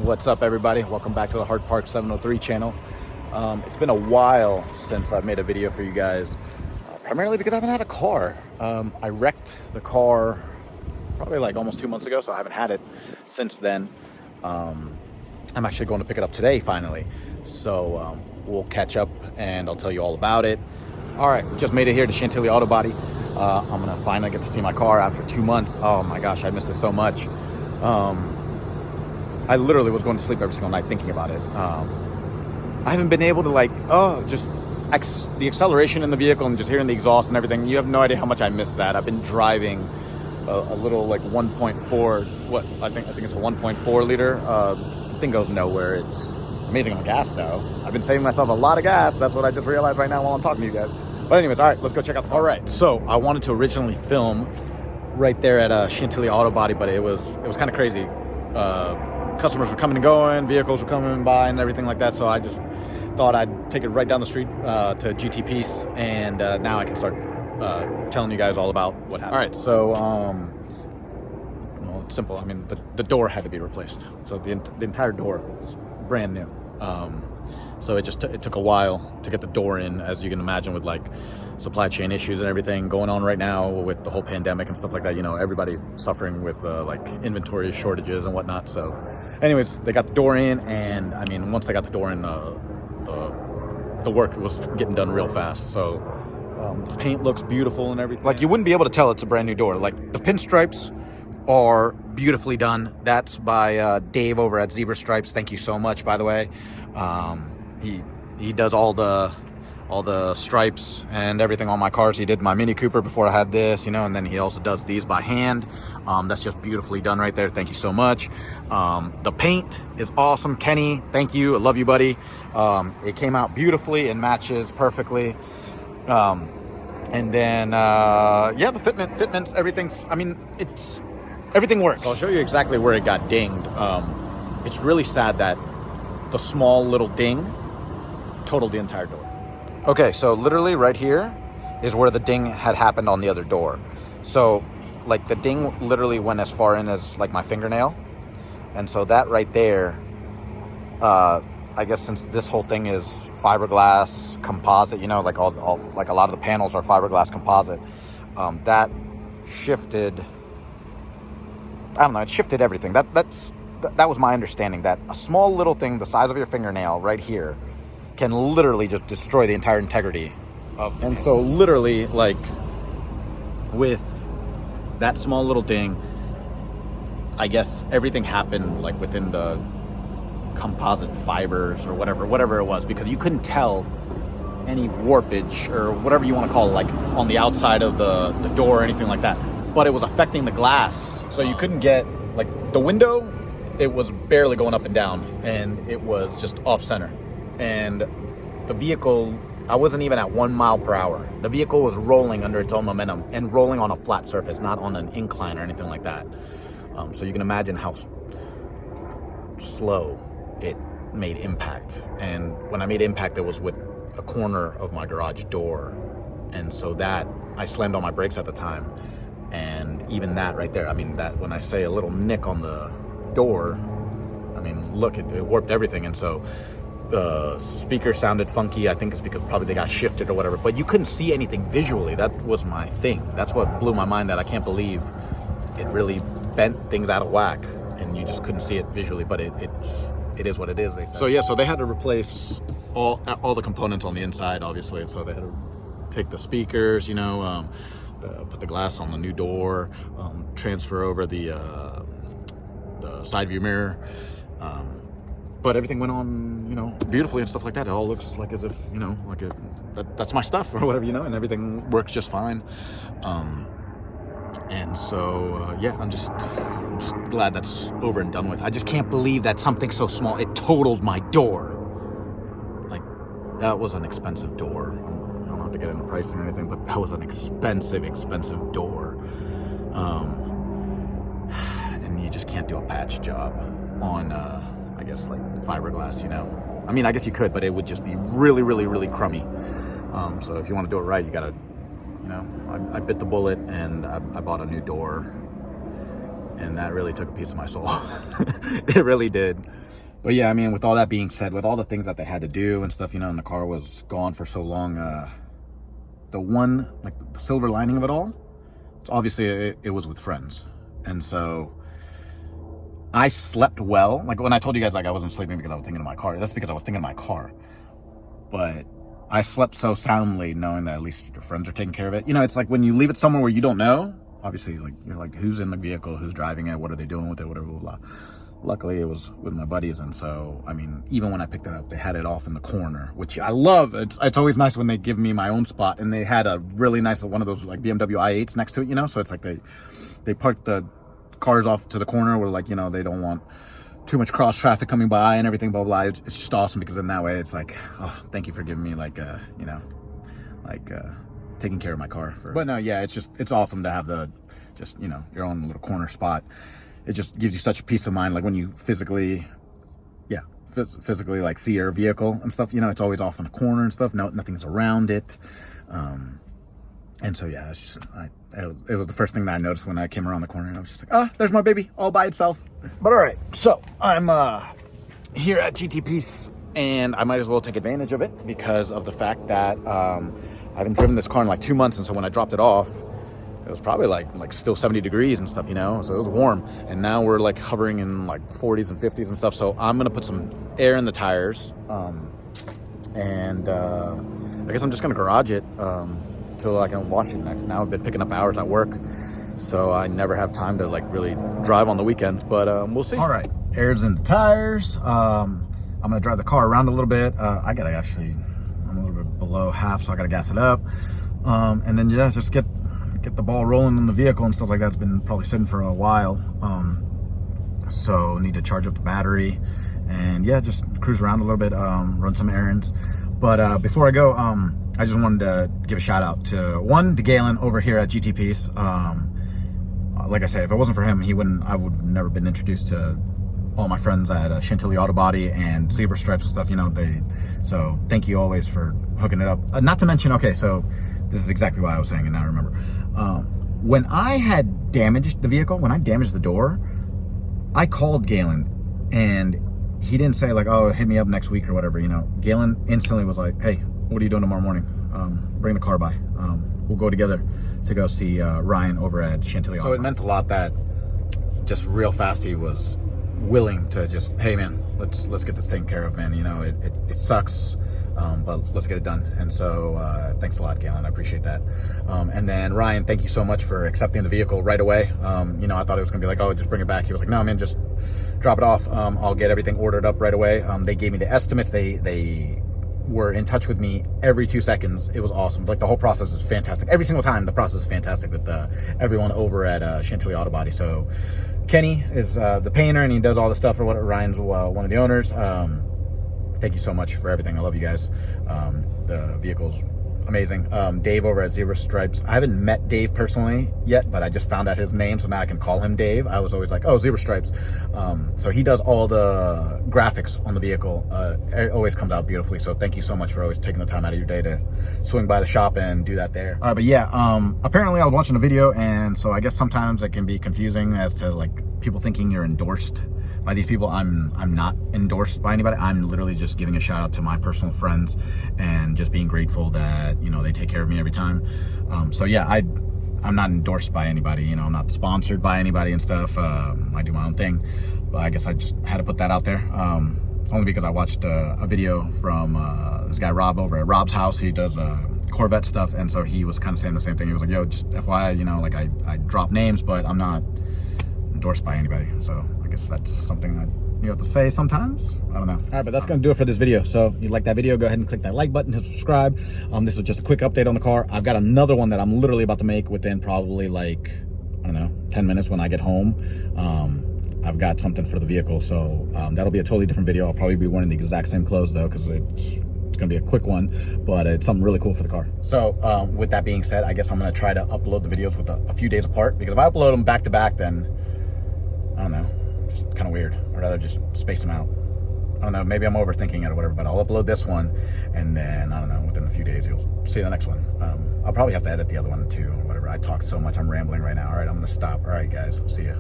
What's up, everybody? Welcome back to the Hard Park 703 channel. It's been a while since I've made a video for you guys, primarily because I haven't had a car. I wrecked the car probably like almost 2 months ago, so I haven't had it since then. I'm actually going to pick it up today, finally. So we'll catch up and I'll tell you all about it. All right, just made it here to Chantilly Auto Body. I'm gonna finally get to see my car after 2 months. Oh my gosh, I missed it so much. I literally was going to sleep every single night thinking about it. I haven't been able to the acceleration in the vehicle and just hearing the exhaust and everything. You have no idea how much I missed that. I've been driving a little like 1.4, I think it's a 1.4 liter. Thing goes nowhere. It's amazing on gas though. I've been saving myself a lot of gas. That's what I just realized right now while I'm talking to you guys. But anyways, all right, let's go check out the car. All right, so I wanted to originally film right there at Chantilly Auto Body, but it was kind of crazy. Customers were coming and going, vehicles were coming by and everything like that. So I just thought I'd take it right down the street to GT Peace, and now I can start telling you guys all about what happened. All right, so well, it's simple. I mean, the door had to be replaced. So the entire door was brand new. So it took a while to get the door in, as you can imagine, with like supply chain issues and everything going on right now with the whole pandemic and stuff like that. You know, everybody suffering with like inventory shortages and whatnot. So anyways, they got the door in, and I mean, once they got the door in, the work was getting done real fast. So the paint looks beautiful and everything. Like, you wouldn't be able to tell it's a brand new door. Like, the pinstripes are beautifully done. That's by Dave over at Zebra Stripes. Thank you so much, by the way. He does all the stripes and everything on my cars. He did my Mini Cooper before I had this, you know, and then he also does these by hand. That's just beautifully done right there. Thank you so much. The paint is awesome. Kenny, thank you. I love you, buddy. It came out beautifully and matches perfectly. And then yeah, the fitments, everything's, I mean, everything works. So I'll show you exactly where it got dinged. It's really sad that the small little ding totaled the entire door. Okay, so literally right here is where the ding had happened on the other door. So like the ding literally went as far in as like my fingernail. And so that right there, I guess since this whole thing is fiberglass composite, you know, like all like a lot of the panels are fiberglass composite, that shifted, I don't know, it shifted everything. That was my understanding, that a small little thing the size of your fingernail right here can literally just destroy the entire integrity of. And so literally, like, with that small little ding, I guess everything happened like within the composite fibers or whatever it was, because you couldn't tell any warpage or whatever you want to call it, like on the outside of the door or anything like that, but it was affecting the glass. So you couldn't get, like, the window, it was barely going up and down, and it was just off center. And the vehicle, I wasn't even at 1 mile per hour. The vehicle was rolling under its own momentum and rolling on a flat surface, not on an incline or anything like that. So you can imagine how slow it made impact. And when I made impact, it was with the corner of my garage door. And so that, I slammed on my brakes at the time. And even that right there, I mean, that when I say a little nick on the door, I mean, look, it warped everything. And so the speaker sounded funky. I think it's because probably they got shifted or whatever, but you couldn't see anything visually. That was my thing. That's what blew my mind, that I can't believe it really bent things out of whack and you just couldn't see it visually, but it is what it is, they said. So yeah, so they had to replace all the components on the inside, obviously. And so they had to take the speakers, you know, put the glass on the new door, transfer over the side view mirror, but everything went on, you know, beautifully and stuff like that. It all looks like as if, you know, like that's my stuff or whatever, you know, and everything works just fine. And so yeah, I'm just glad that's over and done with. I just can't believe that something so small, it totaled my door. Like, that was an expensive door. I don't have to get into pricing or anything, but that was an expensive door. And you just can't do a patch job on I guess like fiberglass, you know. I mean, I guess you could, but it would just be really, really, really crummy. So if you want to do it right, you gotta, you know, I bit the bullet and I bought a new door, and that really took a piece of my soul. It really did. But yeah, I mean, with all that being said, with all the things that they had to do and stuff, you know, and the car was gone for so long, the one, like the silver lining of it all, it's obviously it was with friends. And so I slept well. Like when I told you guys, like I wasn't sleeping because I was thinking of my car, that's because I was thinking of my car. But I slept so soundly knowing that at least your friends are taking care of it. You know, it's like when you leave it somewhere where you don't know, obviously, like you're like, who's in the vehicle, who's driving it, what are they doing with it, whatever, blah, blah, blah. Luckily, it was with my buddies, and so, I mean, even when I picked it up, they had it off in the corner, which I love. It's always nice when they give me my own spot, and they had a really nice, one of those, like, BMW i8s next to it, you know? So it's like they parked the cars off to the corner where, like, you know, they don't want too much cross traffic coming by and everything, blah, blah, blah. It's just awesome, because in that way, it's like, oh, thank you for giving me, like, you know, like, taking care of my car. But no, yeah, it's awesome to have just, you know, your own little corner spot. It just gives you such a peace of mind, like when you physically like see your vehicle and stuff, you know, it's always off in a corner and stuff. No, nothing's around it. And so, yeah, it's just, it was the first thing that I noticed when I came around the corner, and I was just like, oh, there's my baby all by itself. But all right, so I'm here at GTP's, and I might as well take advantage of it because of the fact that I haven't driven this car in like 2 months. And so when I dropped it off, it was probably like still 70 degrees and stuff, you know, so it was warm. And now we're like hovering in like 40s and 50s and stuff. So I'm gonna put some air in the tires, and I guess I'm just gonna garage it till I can wash it next. Now I've been picking up hours at work, so I never have time to like really drive on the weekends, but we'll see. All right, air's in the tires. I'm gonna drive the car around a little bit. I'm a little bit below half, so I gotta gas it up, and then yeah, just get the ball rolling in the vehicle and stuff like that. It's been probably sitting for a while, so need to charge up the battery, and yeah, just cruise around a little bit, run some errands. But before I go, I just wanted to give a shout out to Galen over here at GTP's. Like I say, if it wasn't for him, I would have never been introduced to all my friends at Chantilly Auto Body and Zebra Stripes and stuff, you know. So thank you always for hooking it up. Not to mention, okay, so this is exactly why I was saying it now, I remember. When I had damaged the vehicle, when I damaged the door, I called Galen, and he didn't say like, oh, hit me up next week or whatever, you know. Galen instantly was like, hey, what are you doing tomorrow morning? Bring the car by. We'll go together to go see Ryan over at Chantilly Auto. So it meant a lot that just real fast he was willing to just, hey man, let's get this taken care of, man. You know, it sucks, but let's get it done. And so thanks a lot, Galen, I appreciate that. And then Ryan, thank you so much for accepting the vehicle right away. You know, I thought it was gonna be like, oh, just bring it back. He was like, no man, just drop it off. I'll get everything ordered up right away. They gave me the estimates. They were in touch with me every 2 seconds. It was awesome. Like the whole process is fantastic. Every single time the process is fantastic with everyone over at Chantilly Auto Body. So Kenny is the painter, and he does all the stuff for what Ryan's one of the owners. Thank you so much for everything. I love you guys. The vehicle's amazing. Dave over at Zebra Stripes. I haven't met Dave personally yet, but I just found out his name, so now I can call him Dave. I was always like, oh, Zebra Stripes. So he does all the graphics on the vehicle. It always comes out beautifully. So thank you so much for always taking the time out of your day to swing by the shop and do that there. All right, but yeah, apparently I was watching a video, and so I guess sometimes it can be confusing as to like people thinking you're endorsed by these people. I'm not endorsed by anybody. I'm literally just giving a shout out to my personal friends and just being grateful that, you know, they take care of me every time. So yeah, I'm not endorsed by anybody, you know, I'm not sponsored by anybody and stuff. I do my own thing, but I guess I just had to put that out there. Only because I watched a video from this guy Rob over at Rob's house. He does Corvette stuff, and so he was kind of saying the same thing. He was like, yo, just FYI, you know, like I drop names, but I'm not endorsed by anybody. So I guess that's something that you have to say sometimes. I don't know. All right, but that's gonna do it for this video. So if you like that video, go ahead and click that like button and subscribe. This was just a quick update on the car. I've got another one that I'm literally about to make within probably like, I don't know, 10 minutes when I get home. I've got something for the vehicle, so that'll be a totally different video. I'll probably be wearing the exact same clothes though, because it's gonna be a quick one, but it's something really cool for the car. So with that being said, I guess I'm gonna try to upload the videos with a few days apart, because if I upload them back to back, then I don't know, just kind of weird. I'd rather just space them out. I don't know, maybe I'm overthinking it or whatever, but I'll upload this one, and then, I don't know, within a few days, you'll see the next one. I'll probably have to edit the other one too, or whatever. I talk so much, I'm rambling right now. All right, I'm gonna stop. All right, guys, see ya.